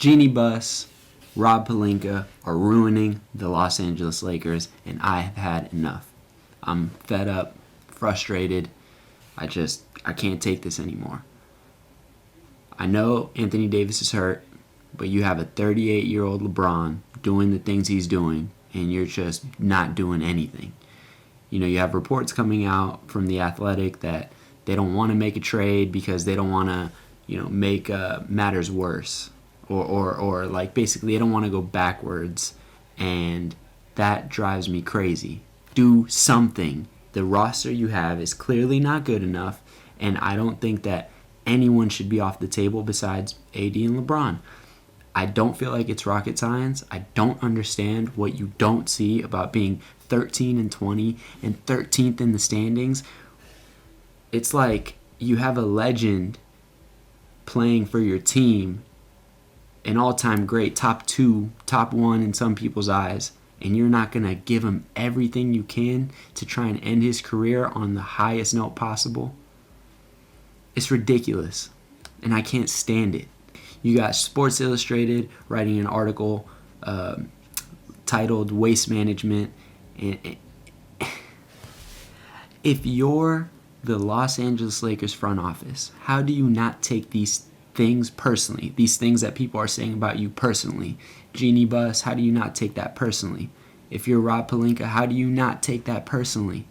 Jeanie Buss, Rob Pelinka are ruining the Los Angeles Lakers, and I have had enough. I'm fed up, frustrated. I can't take this anymore. I know Anthony Davis is hurt, but you have a 38-year-old LeBron doing the things he's doing, and you're just not doing anything. You know, you have reports coming out from The Athletic that they don't want to make a trade because they don't want to, make matters worse. Or like basically they don't want to go backwards, and that drives me crazy. Do something. The roster you have is clearly not good enough, and I don't think that anyone should be off the table besides AD and LeBron. I don't feel like it's rocket science. I don't understand what you don't see about being 13-20 and 13th in the standings. It's like you have a legend playing for your team, an all-time great, top 2, top 1 in some people's eyes, and you're not going to give him everything you can to try and end his career on the highest note possible. It's ridiculous, and I can't stand it. You got Sports Illustrated writing an article titled Waste Management. And if you're the Los Angeles Lakers front office, how do you not take these things personally? These things that people are saying about you personally. Jeanie Buss, how do you not take that personally? If you're Rob Pelinka, how do you not take that personally?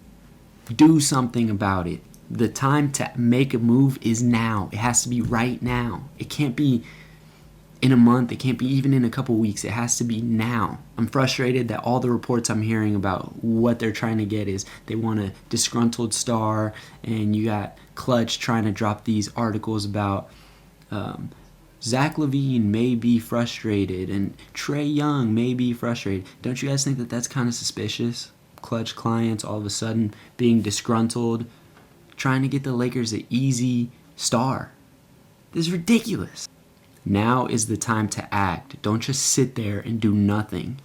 Do something about it. The time to make a move is now. It has to be right now. It can't be in a month. It can't be even in a couple weeks. It has to be now. I'm frustrated that all the reports I'm hearing about what they're trying to get is they want a disgruntled star, and you got Clutch trying to drop these articles about Zach LaVine may be frustrated and Trae Young may be frustrated. Don't you guys think that that's kind of suspicious? Clutch clients all of a sudden being disgruntled, trying to get the Lakers an easy star. This is ridiculous. Now is the time to act. Don't just sit there and do nothing.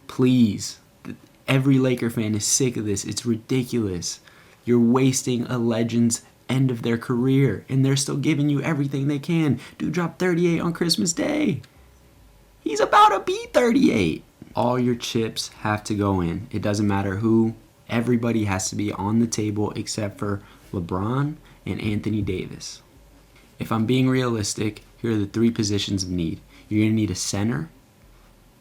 Please. Every Laker fan is sick of this. It's ridiculous. You're wasting a legend's end of their career, and they're still giving you everything they can. Dude dropped 38 on Christmas Day. He's about to be 38. All your chips have to go in. It doesn't matter who. Everybody has to be on the table except for LeBron and Anthony Davis. If I'm being realistic, here are the 3 positions of need. You're going to need a center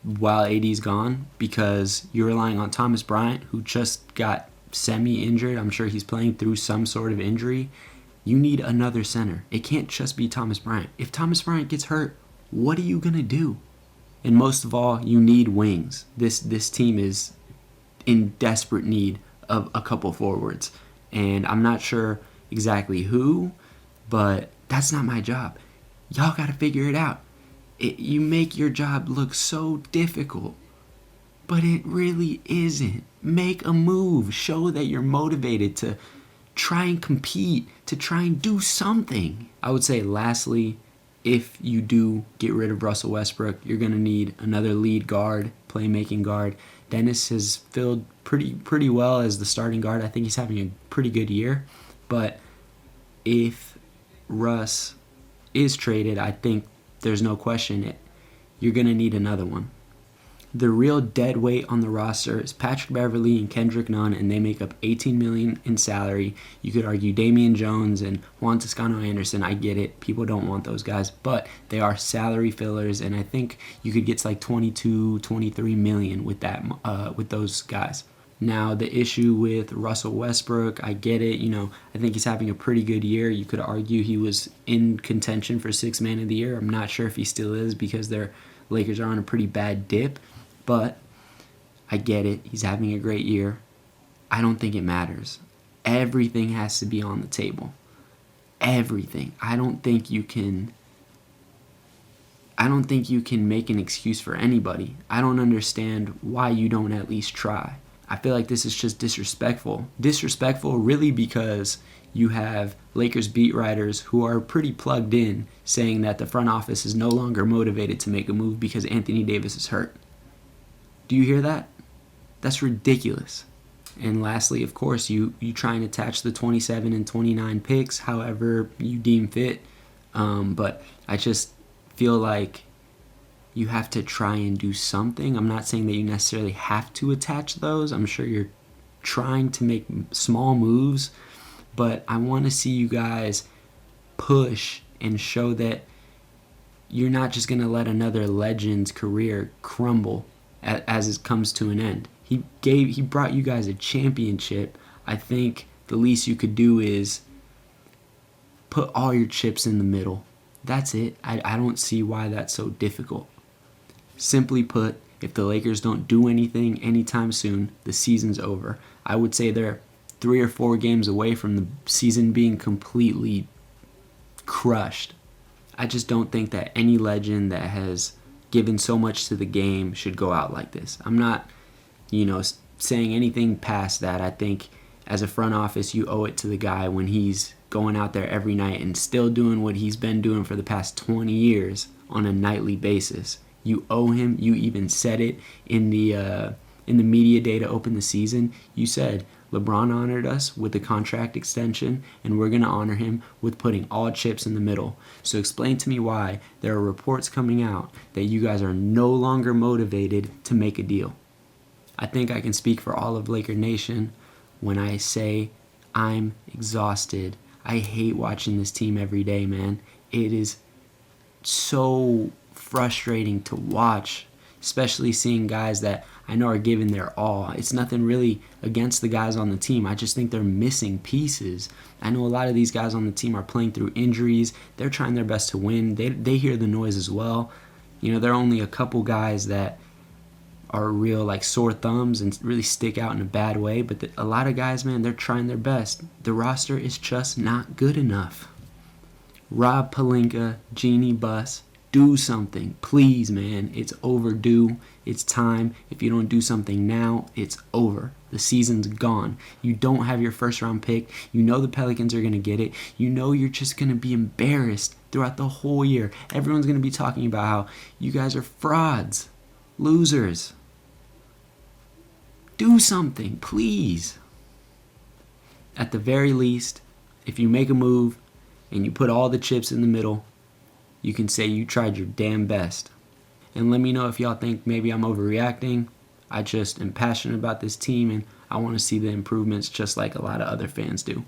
while AD's gone, because you're relying on Thomas Bryant, who just got semi-injured. I'm sure he's playing through some sort of injury. You need another center. It can't just be Thomas Bryant. If Thomas Bryant gets hurt, what are you going to do? And most of all, you need wings. This team is in desperate need of a couple forwards. And I'm not sure exactly who, but that's not my job. Y'all got to figure it out. You make your job look so difficult, but it really isn't. Make a move. Show that you're motivated to try and compete, to try and do something. I would say lastly, if you do get rid of Russell Westbrook, you're going to need another lead guard, playmaking guard. Dennis has filled pretty well as the starting guard. I think he's having a pretty good year. But if Russ is traded, I think there's no question you're going to need another one. The real dead weight on the roster is Patrick Beverley and Kendrick Nunn, and they make up $18 million in salary. You could argue Damian Jones and Juan Toscano-Anderson. I get it. People don't want those guys, but they are salary fillers, and I think you could get to like $22, $23 million with that with those guys. Now, the issue with Russell Westbrook, I get it. I think he's having a pretty good year. You could argue he was in contention for 6th man of the year. I'm not sure if he still is because their Lakers are on a pretty bad dip. But I get it. He's having a great year. I don't think it matters. Everything has to be on the table. Everything. I don't think you can make an excuse for anybody. I don't understand why you don't at least try. I feel like this is just disrespectful. Disrespectful really because you have Lakers beat writers who are pretty plugged in saying that the front office is no longer motivated to make a move because Anthony Davis is hurt. Do you hear that? That's ridiculous. And lastly, of course, you try and attach the 27 and 29 picks however you deem fit. But I just feel like you have to try and do something. I'm not saying that you necessarily have to attach those. I'm sure you're trying to make small moves, but I want to see you guys push and show that you're not just going to let another legend's career crumble as it comes to an end. He brought you guys a championship. I think the least you could do is put all your chips in the middle. That's it. I don't see why that's so difficult. Simply put, if the Lakers don't do anything anytime soon, the season's over. I would say they're 3 or 4 games away from the season being completely crushed. I just don't think that any legend that has given so much to the game should go out like this. I'm not, saying anything past that. I think as a front office, you owe it to the guy when he's going out there every night and still doing what he's been doing for the past 20 years on a nightly basis. You owe him. You even said it in the media day to open the season. You said LeBron honored us with the contract extension, and we're going to honor him with putting all chips in the middle. So explain to me why there are reports coming out that you guys are no longer motivated to make a deal. I think I can speak for all of Laker Nation when I say I'm exhausted. I hate watching this team every day, man. It is so frustrating to watch, especially seeing guys that I know are giving their all. It's nothing really against the guys on the team. I just think they're missing pieces. I know a lot of these guys on the team are playing through injuries. They're trying their best to win. They hear the noise as well. There are only a couple guys that are real sore thumbs and really stick out in a bad way. But a lot of guys, man, they're trying their best. The roster is just not good enough. Rob Pelinka, Jeanie Buss, do something. Please, man. It's overdue. It's time. If you don't do something now, it's over. The season's gone. You don't have your first round pick. You know the Pelicans are going to get it. You know you're just going to be embarrassed throughout the whole year. Everyone's going to be talking about how you guys are frauds, losers. Do something, please. At the very least, if you make a move and you put all the chips in the middle, you can say you tried your damn best. And let me know if y'all think maybe I'm overreacting. I just am passionate about this team and I want to see the improvements just like a lot of other fans do.